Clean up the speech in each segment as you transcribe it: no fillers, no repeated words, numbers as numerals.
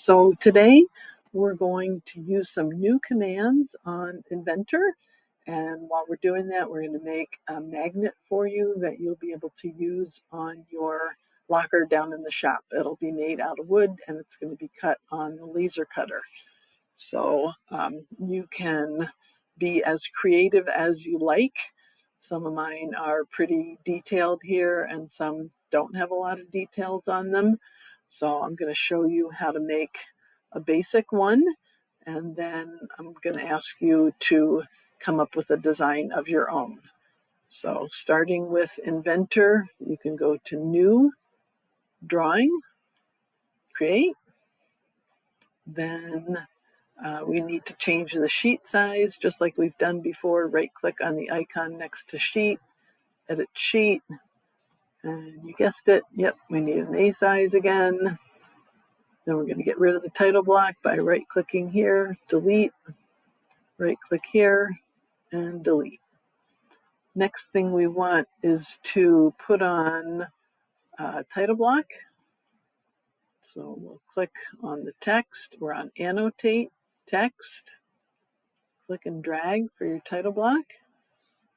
So today we're going to use some new commands on Inventor, and while we're doing that, we're going to make a magnet for you that you'll be able to use on your locker down in the shop. It'll be made out of wood and it's going to be cut on the laser cutter. So you can be as creative as you like. Some of mine are pretty detailed here and some don't have a lot of details on them. So I'm going to show you how to make a basic one, and then I'm going to ask you to come up with a design of your own. So starting with Inventor, you can go to New, Drawing, Create. Then we need to change the sheet size just like we've done before. Right click on the icon next to Sheet, Edit Sheet, and you guessed it, yep, we need an A size again. Then we're going to get rid of the title block by right clicking here, delete, right click here, and delete. Next thing we want is to put on a title block. So we'll click on the text. We're on Annotate, Text. Click and drag for your title block.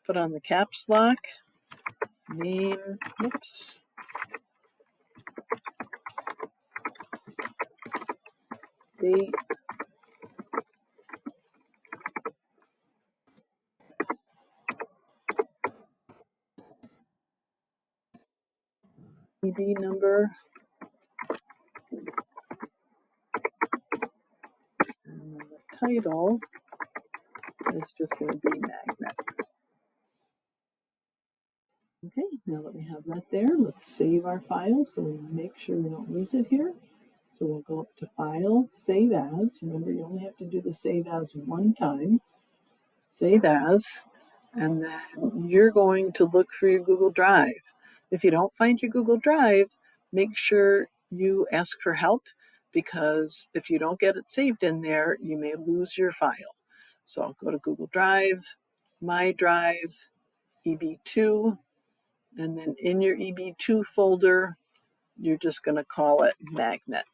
Put on the caps lock, name, oops, date, EB number, and the title is just going to be magnet. Okay, now that we have that there, let's save our file so we make sure we don't lose it here. So we'll go up to File, Save As. Remember, you only have to do the Save As one time. Save As, and then you're going to look for your Google Drive. If you don't find your Google Drive, make sure you ask for help, because if you don't get it saved in there, you may lose your file. So go to Google Drive, My Drive, EB2, and then in your EB2 folder, you're just going to call it Magnet.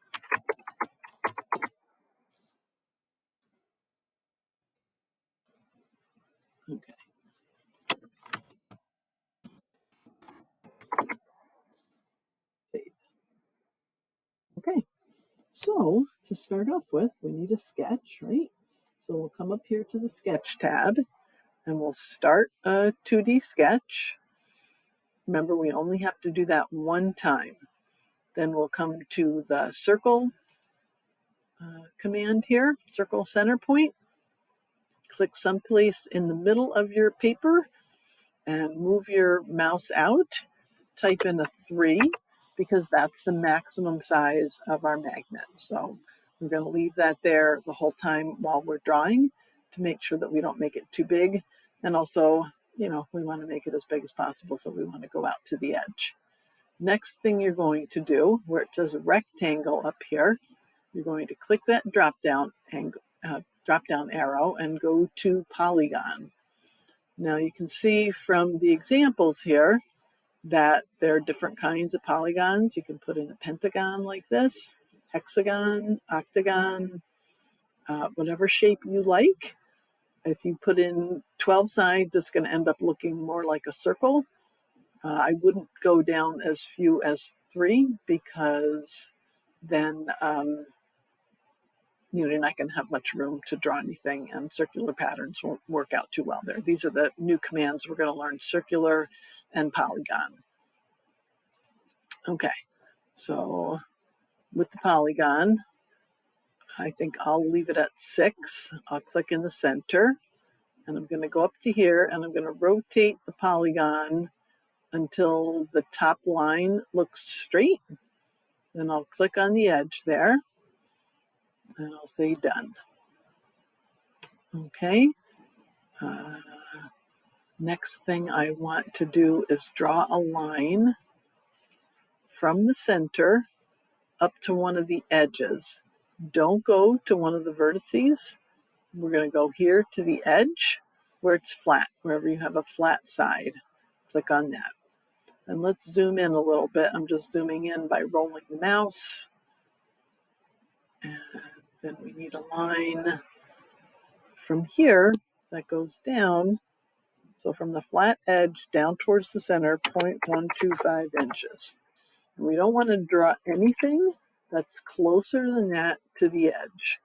Okay. Save. Okay. So to start off with, we need a sketch, right? So we'll come up here to the Sketch tab, and we'll start a 2D sketch. Remember, we only have to do that one time. Then we'll come to the circle command here, circle center point. Click someplace in the middle of your paper and move your mouse out. Type in a 3, because that's the maximum size of our magnet. So we're going to leave that there the whole time while we're drawing to make sure that we don't make it too big. And also, we want to make it as big as possible, so we want to go out to the edge. Next thing you're going to do, where it says rectangle up here, you're going to click that drop down arrow and go to polygon. Now you can see from the examples here that there are different kinds of polygons. You can put in a pentagon like this, hexagon, octagon, whatever shape you like. If you put in 12 sides, it's going to end up looking more like a circle. I wouldn't go down as few as 3, because then you're not going to have much room to draw anything, and circular patterns won't work out too well there. These are the new commands we're going to learn: circular and polygon. Okay, so with the polygon, I think I'll leave it at 6. I'll click in the center, and I'm going to go up to here, and I'm going to rotate the polygon until the top line looks straight. Then I'll click on the edge there, and I'll say done. Okay. Next thing I want to do is draw a line from the center up to one of the edges. Don't go to one of the vertices. We're going to go here to the edge where it's flat, wherever you have a flat side. Click on that. And let's zoom in a little bit. I'm just zooming in by rolling the mouse. And Then we need a line from here that goes down. So from the flat edge down towards the center, 0.125 inches. And we don't want to draw anything that's closer than that to the edge,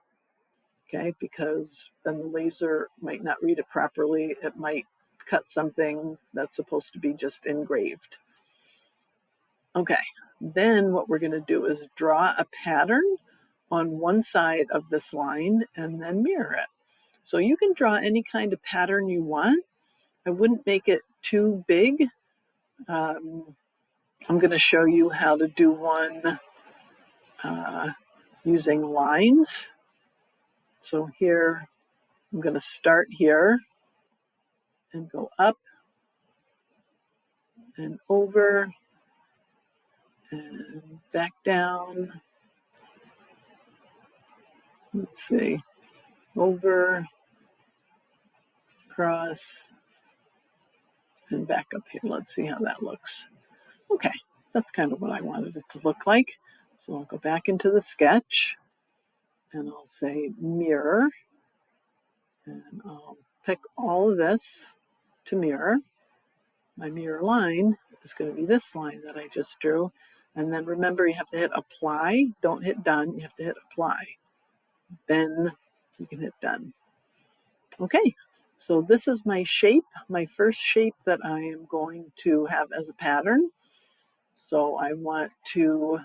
okay? Because then the laser might not read it properly. It might cut something that's supposed to be just engraved. Okay, then what we're going to do is draw a pattern on one side of this line and then mirror it. So you can draw any kind of pattern you want. I wouldn't make it too big. I'm going to show you how to do one using lines. So here, I'm going to start here and go up and over and back down. Let's see, over, across, and back up here. Let's see how that looks. Okay, that's kind of what I wanted it to look like. So I'll go back into the sketch and I'll say mirror, and I'll pick all of this to mirror. My mirror line is going to be this line that I just drew. And then remember, you have to hit apply. Don't hit done. You have to hit apply. Then you can hit done. Okay, so this is my shape, my first shape that I am going to have as a pattern. So I want to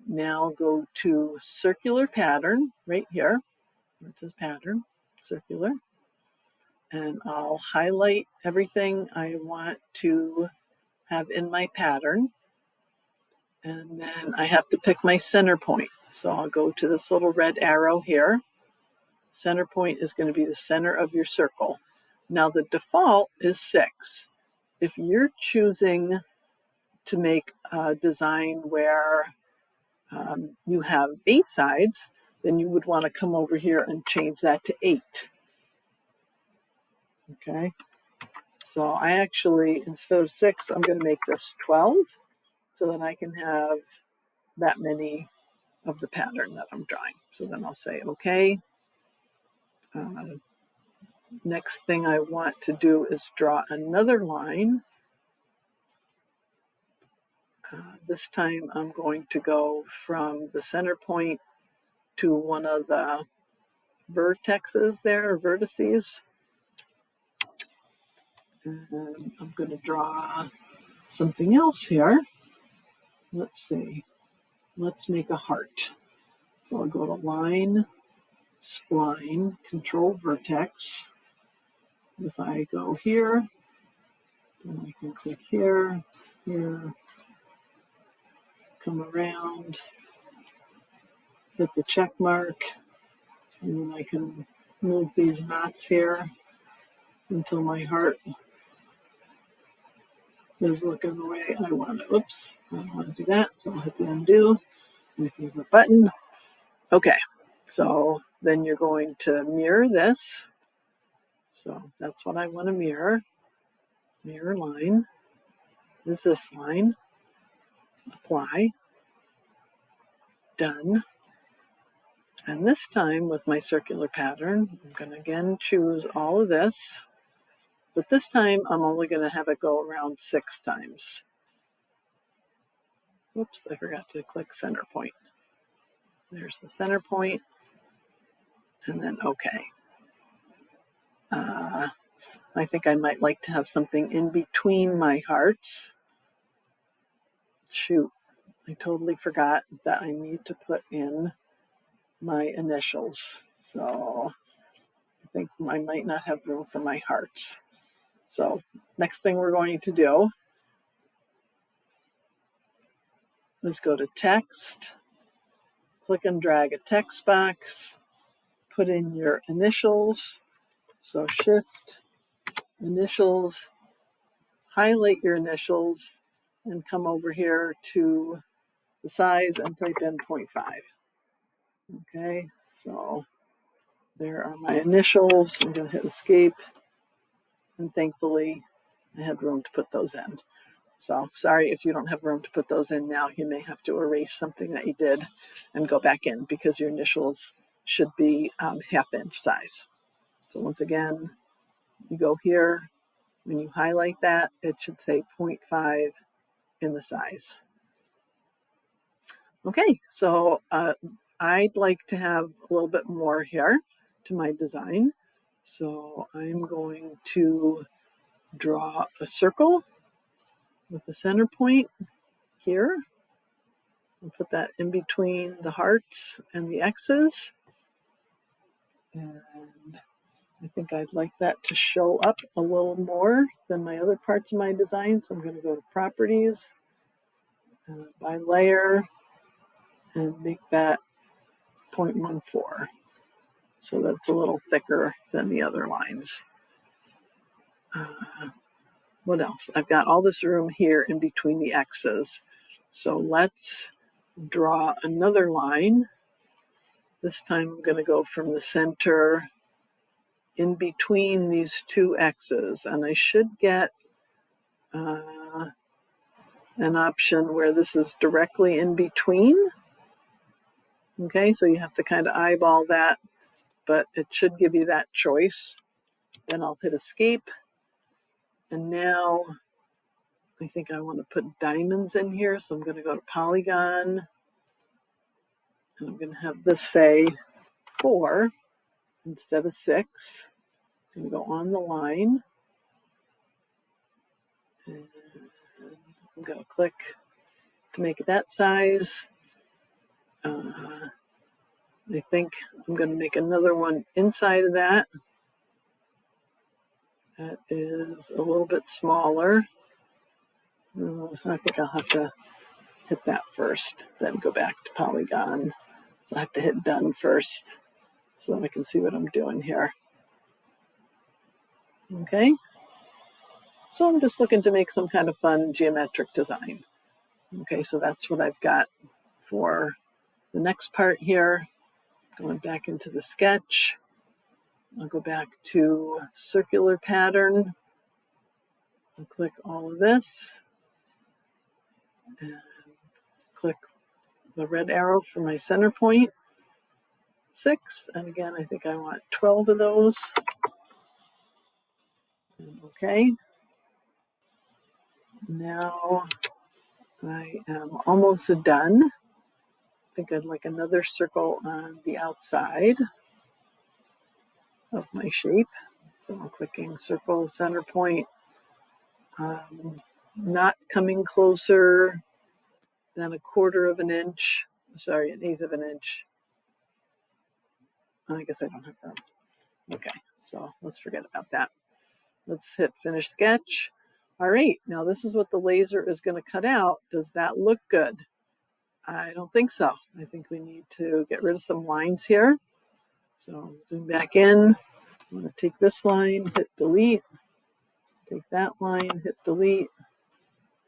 now go to circular pattern right here. It says pattern, circular. And I'll highlight everything I want to have in my pattern. And then I have to pick my center point. So I'll go to this little red arrow here. Center point is going to be the center of your circle. Now the default is 6. If you're choosing to make a design where you have 8 sides, then you would want to come over here and change that to 8. Okay, so I actually, instead of 6, I'm going to make this 12 so that I can have that many of the pattern that I'm drawing. So then I'll say, okay. Next thing I want to do is draw another line. This time I'm going to go from the center point to one of the vertexes there, or vertices. And I'm going to draw something else here. Let's see. Let's make a heart. So I'll go to line, spline, control vertex. If I go here, then I can click here, here, come around, hit the check mark, and then I can move these knots here until my heart is looking the way I want it. Oops, I don't want to do that, so I'll hit the undo, my favorite button. Okay, so then you're going to mirror this. So that's what I want to mirror. Mirror line is this line. Apply. Done. And this time with my circular pattern, I'm going to again choose all of this. But this time I'm only going to have it go around 6 times. Whoops, I forgot to click center point. There's the center point. And then okay. I think I might like to have something in between my hearts. Shoot, I totally forgot that I need to put in my initials. So I think I might not have room for my hearts. So next thing we're going to do is go to text, click and drag a text box, put in your initials. So shift, initials, highlight your initials, and come over here to the size and type in 0.5. Okay, so there are my initials. I'm going to hit escape, and thankfully I had room to put those in. So sorry if you don't have room to put those in now. You may have to erase something that you did and go back in because your initials should be 1/2 inch size. So once again, you go here, when you highlight that, it should say 0.5 in the size. Okay, so I'd like to have a little bit more here to my design. So I'm going to draw a circle with the center point here. And put that in between the hearts and the X's. And I think I'd like that to show up a little more than my other parts of my design. So I'm going to go to Properties, by Layer, and make that 0.14 so that it's a little thicker than the other lines. What else? I've got all this room here in between the X's. So let's draw another line. This time I'm going to go from the center in between these two X's, and I should get an option where this is directly in between. Okay, so you have to kind of eyeball that, but it should give you that choice. Then I'll hit Escape, and now I think I want to put diamonds in here, so I'm going to go to Polygon, and I'm going to have this say 4 instead of 6. I'm going to go on the line, and I'm going to click to make it that size. I think I'm going to make another one inside of that. That is a little bit smaller. I think I'll have to hit that first, then go back to Polygon. So I have to hit Done first so that I can see what I'm doing here. Okay. So I'm just looking to make some kind of fun geometric design. Okay, so that's what I've got for the next part here. Going back into the sketch. I'll go back to circular pattern. I'll click all of this and click the red arrow for my center point, 6. And again, I think I want 12 of those. Okay. Now I am almost done. I think I'd like another circle on the outside of my shape. So I'm clicking circle, center point, not coming closer than 1/4 of an inch, sorry, 1/8 of an inch. I guess I don't have room. Okay, so let's forget about that. Let's hit Finish Sketch. All right, now this is what the laser is going to cut out. Does that look good? I don't think so. I think we need to get rid of some lines here. So zoom back in. I'm going to take this line, hit delete. Take that line, hit delete.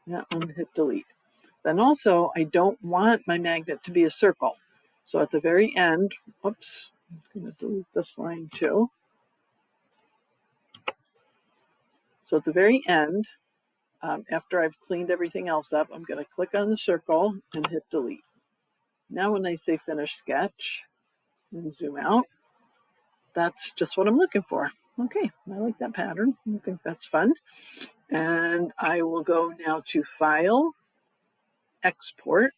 That one, hit delete. Then also, I don't want my magnet to be a circle. So at the very end, oops, I'm going to delete this line too. So at the very end, after I've cleaned everything else up, I'm going to click on the circle and hit delete. Now when I say Finish Sketch and zoom out, that's just what I'm looking for. Okay, I like that pattern. I think that's fun. And I will go now to File, Export.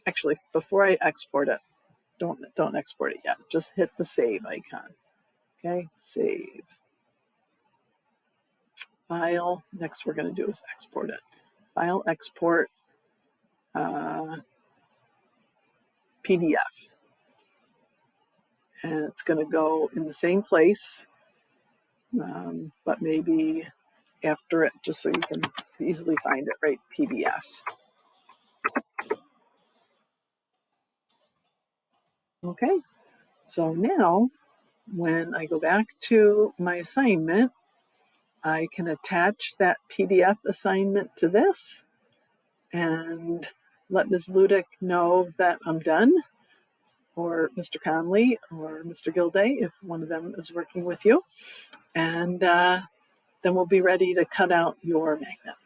Actually, before I export it, don't export it yet. Just hit the Save icon. Okay, Save. File. Next we're going to do is export it. File, Export, PDF. And it's going to go in the same place, but maybe after it, just so you can easily find it, right? PDF. Okay, so now when I go back to my assignment, I can attach that PDF assignment to this and let Ms. Ludick know that I'm done, or Mr. Conley or Mr. Gilday, if one of them is working with you. And then we'll be ready to cut out your magnet.